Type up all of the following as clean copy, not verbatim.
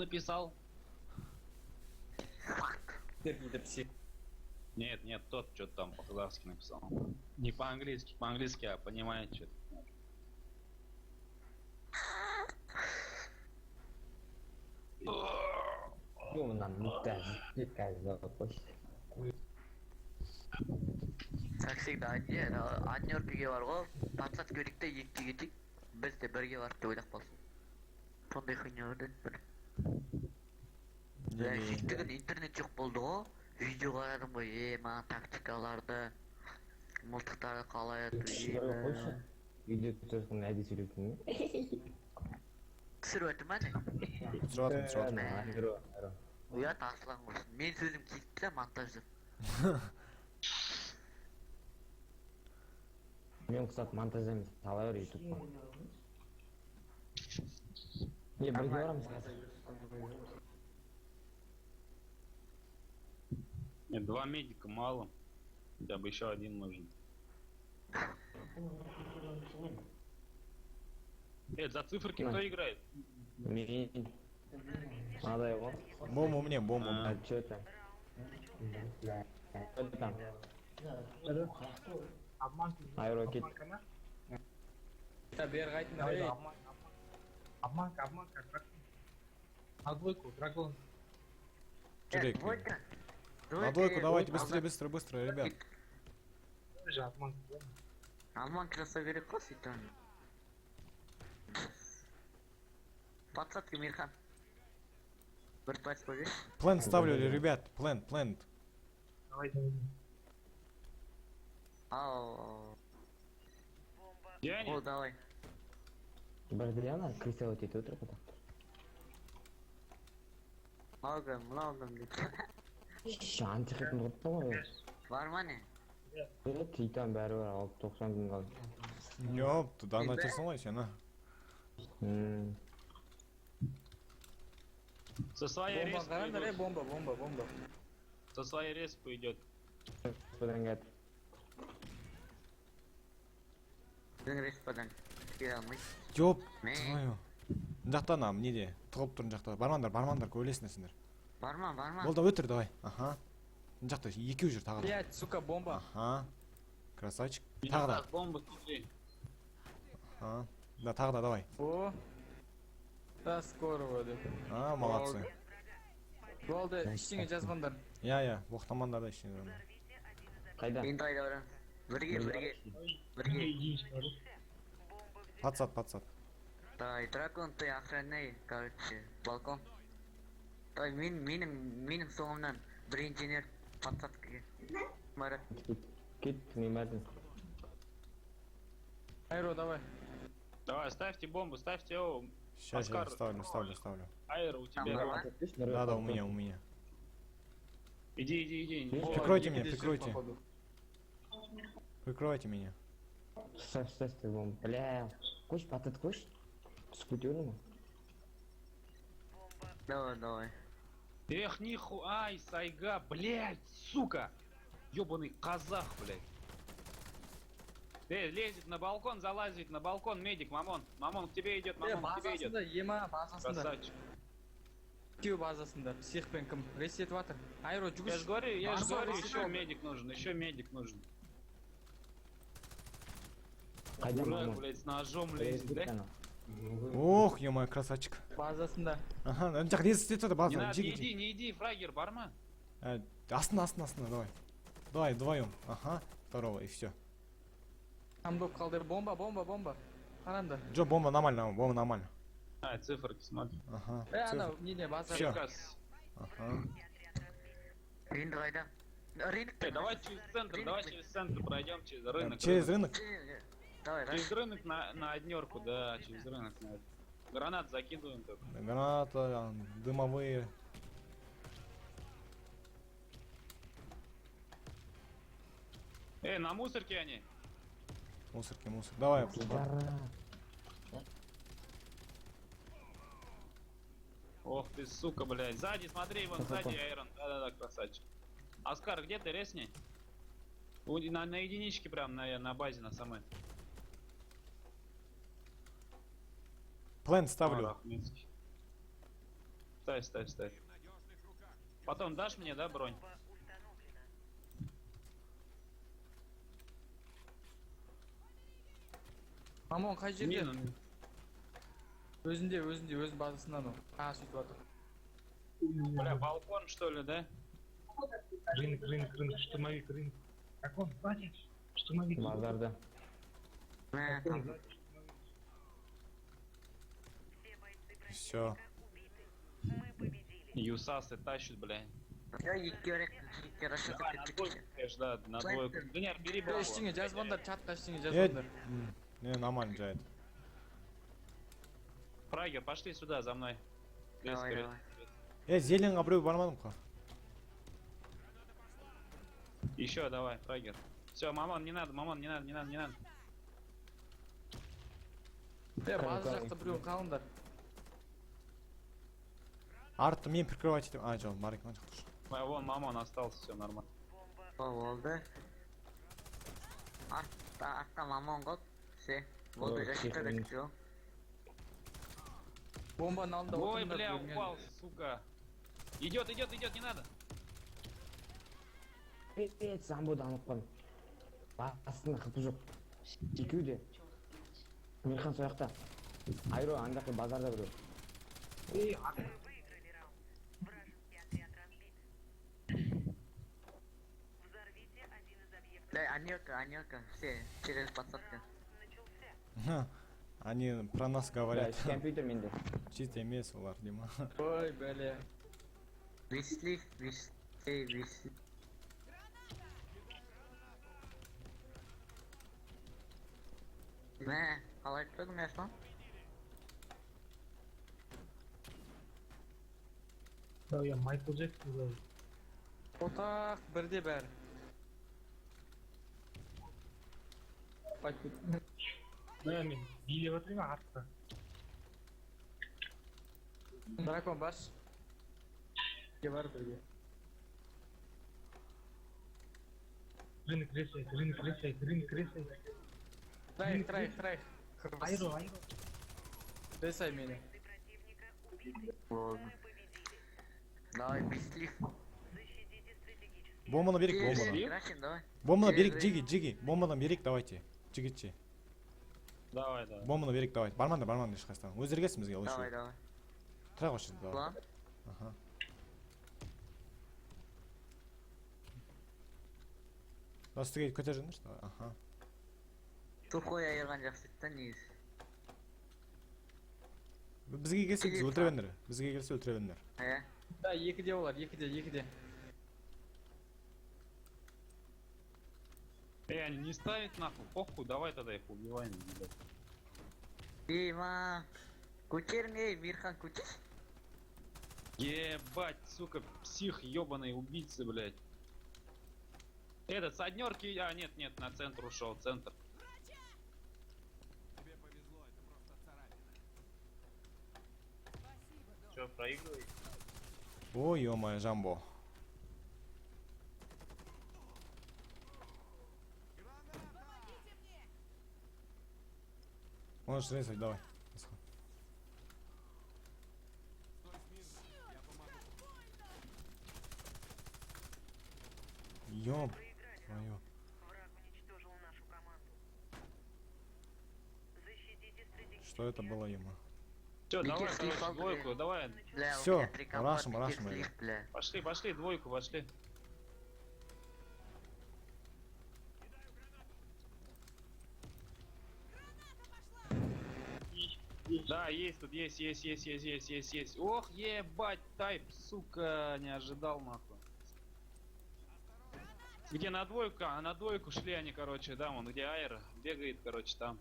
написал? Какие-то пси. Нет, нет, тот что-то там по-казахски написал. Не по-английски, а понимает что-то. Юмнан никак запустить. Как всегда, одни өркеге бар ғой, патсат көрейік те екіге кетейік, біз де бірге барып деп ойлап қалсын. Сондай хуйня өрден бір. Сөйттігін интернет жоқ болды ғой, видео қарадым ғой, маған тактикаларды, мылтықтарды қалай ату, Үйде тұрсын әдей сөйлейтін түсіріп өтті ма не? Түсіріп Ұят асылған құрсын, мен сөзім кетті де монтажды. Мен құсат монтаждаймыз, сала бер ютубқа. Не, бірге барамыз қазір. Нет, 2 медика мало. Хотя бы еще один нужен. За циферки кто играет? Мен. Надай ғой. Бомба мне, бомба. А, чё это? Что там? Айро кет. Бер қайтыңдар, ей. Обманка. На двойку, драгон. Чурек. На двойку давайте быстро, ребят. Же обманка. Алман краса керек қой сөйтіп. Патсатка Мирхан. Бір патс қойбеш. Плент ставлю, ребят, плент. Давай. Ау. Где они? О, давай. Бірді ана кресел өтеді өтір бұда. Много дейді. Шан çıxетін құртты ғой. Бар ма не? Титан бәрі бар, 90 күн қалды. Ёп, туда начерсың ғой сен, а? Со своей Бомба респы қараңдар, ей, идет. бомба. Со своей респы идет. Бұдан кәді. Біздің респадан келе алмайсыз. Ёп, Мен. твою. Жақта ана, неде? Тұғып тұрын жақта. Бармандар, көйлесіңдер. Бар ма? Болды, өтір, давай. Аха. Жақта екеу жүр тағы да. Блять, сука, бомба. Аха. Красавчик. Не Тағы да. так, бомбы смотри. Аха. Да, тағы да, давай. О. Да, скоро вроде. А, молодцы. Болды, ештеңе жазбаңдар. Я, боқтамандар да ештеңе. Қайда? Енді қайда барамыз? Бірге. Единичка. Патсат. Давай, дракон, ты охраняй, короче, балкон. Давай, менің соңымнан бір инженер патсаткаға. Марат. Кет, немәрдің. Айро, давай. Давай, ставьте бомбу, ставьте его. Сейчас Оскар. ставлю. Айра, у тебя. Ага. Да, у меня. Иди. Прикройте меня. Прикройте меня. Ставь ты бомбу. Бля, қош, патат қош. Түсіп көрдің ма? Давай. Эх, ай, сайга, блядь, сука! Ёбаный казах, блядь. Лезет на балкон, залазит на балкон, медик, Мамон, к тебе идет, к тебе идет. Базасында, ема, базасында. Красавчик. Екеу базасында, психпен кім ресетіп атыр. Айро, Я жүгіш. же говорю, База, еще медик нужен. Қайда Дурак, мамон? блядь, с ножом лезет, да? Ох, ё-моё, красавчик. Базасында. Ага, ана жақ резать етеді Не база. надо, не иди, фрагер, барма. Астына, давай. Вдвоем. Ага, второго, и все. Там доп қалды, бомба. Қараңдар. Джо, бомба нормально. Циферки, смотри. Ага. Ана, неде, база. Всё. Приказ. Ага. Енді қайда? Рынок. Давай через центр пройдем, через рынок. Через рынок? Давай. Через рынок на однерку, да, через рынок. Гранат закидываем только. Граната, дымовые. На мусорке они. Мусорки. Давай. Ох ты, сука, блядь. Сзади, смотри, вон сзади, Айрон. Да, красавчик. Оскар, где ты, резни? На единичке прям, на базе, на самой. Плент ставлю. Ахметский. Ставь, ставь, ставь. Потом дашь мне, да, бронь? Мамон қай жерде? Мину. Өзінде, өз базасында ну. Сөйтіп жатыр. Бля, балкон что ли, да? Рынок, штурмовик, рынок. Как он, сзади? Штурмовик. Базарда. Мә, Какой там. сзади штурмовик? Все. Юсасы тащат, бля. Я екі расчет Давай, на двойку, конечно, да, на двойку. Да нет, бери балкон. Ештеңе жазбаңдар, чатта ештеңе Нет. жазбаңдар. Не, нормально жает. Фрагер, пошли сюда, за мной. Давай, Резко, давай. резко. Зеленға біреу бармадым қой. Еще давай, фрагер. Все, мамон, не надо, мамон, не надо, не надо, не надо. База жақта біреуін қалыңдар. Артты мен прикрывать етем. Жоқ, Марик мына жақта жүр. Вон, мамон остался, все нормально. О, болды. Артта мамон ғой. Все. Болды, Ой, защита да тихо. все. Бомбаның алдында Ой, отырыңдар, бля, бөлінген. упал, сука. Идет, идет, идет, не надо. Замбуды анып қалдым. Астында қыпы жоқ. Екеу де. Мирхан сояқта. Айро андақи базарда біреу. Эй, Да, Анилка, все, через подсадку. Они про нас Бля, говорят. компьютер менде. Чисто емес олар дейма. Ой, бәле. Висли. Мә, қалай тұрдың яшан? да, я Майкл Джексон зовут. Отақ, бірде бәрі. Қайтып. Да, мен билеп отырмын артта. Дракон барш. Бар бірге. Рынок ресайт. Трайх. Айро. Ресай мені. Болды. Давай, висли. Бомбаны берек, бомбаны. Играчим, давай. Бомбаны берек, Джиги. Бомбаны берек, давайте. Жігітше. Давай, давай. Бомбаны берек, давайте. Бармаңдар ешқайсыдан. Өздеріңіз бізге лучше. Давай. Тұра қойшы, давай. План. Ага. Достыға көтер жүріңдерші, давай. Ага. Сухой айырған жақсы да негізі. Бізге келсе біз өлтіре бендер. Бізге келсе өлтіре бендер. Да, екіде олар, екіде. Они не ставят нахуй, похуй, давай тогда их убиваем. Ребят. Дима. Көтерме, Мирхан, көтер. Ебать, сука, псих, ебаный убийцы, блядь. Этот, с однерки, нет, на центр ушел, центр. Че, проигрываете? Ой, ё-моё, Жамбо. Можешь резать, давай. Ёб твою. Что это было ему? Все, давай, Никит, короче, слив, двойку, давай. Бля, у Всё, меня 3 комбата, рашим, Никит, рашим, слив, бля. Пошли, двойку, пошли. Да, есть тут, есть. Ох, ебать, тайп, сука, не ожидал нахуй. Где на двойку? А на двойку шли они, короче, да, вон где Айр бегает, короче, там.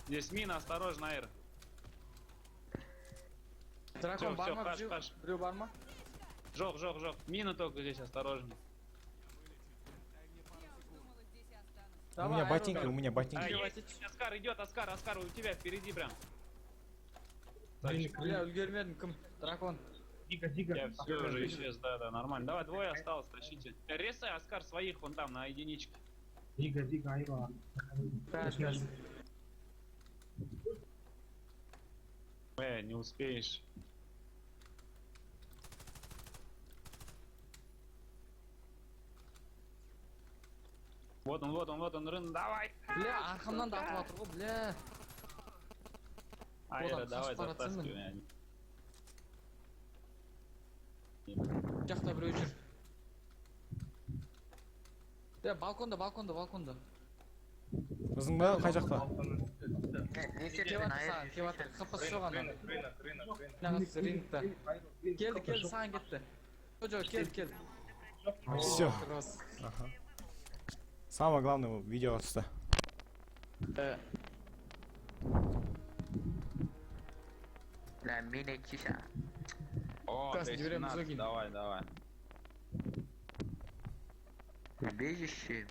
Здесь мина, осторожно, Айр. Дракон Всё, бар ма? хаш. Біреу бар ма? Жёг. Мина только здесь, осторожно. У меня ботинки. Оскар идет, Оскар, у тебя впереди прям. Бля, үлгермедім, кім? Дракон. Дига. Я все уже исчез, да, нормально. Давай, двое осталось, тащите. Резай, Оскар, своих вон там, на единичке. Дига, айро. Не успеешь. Вот он, Рын, давай! Бля, arqamdan da atib o'tir, bля. Айра, Одан давай, қашып баратсың затаскивай. они. Bu yoqda birow yur. Bля, balkonda. Біздің бе қай жақта? Ne Kelyapti seçtin sаған, hayır? kelyapti. Qapqa sho'g'an. Рынок. Naqsi ringda. Keldi, sаған ketdi. Jo'jo, kel. Всё. Rost. Ага. Самое главное видео түсті. Lan mini kişa. О, Красный, ты берем 17, Зогин. давай. Убежище.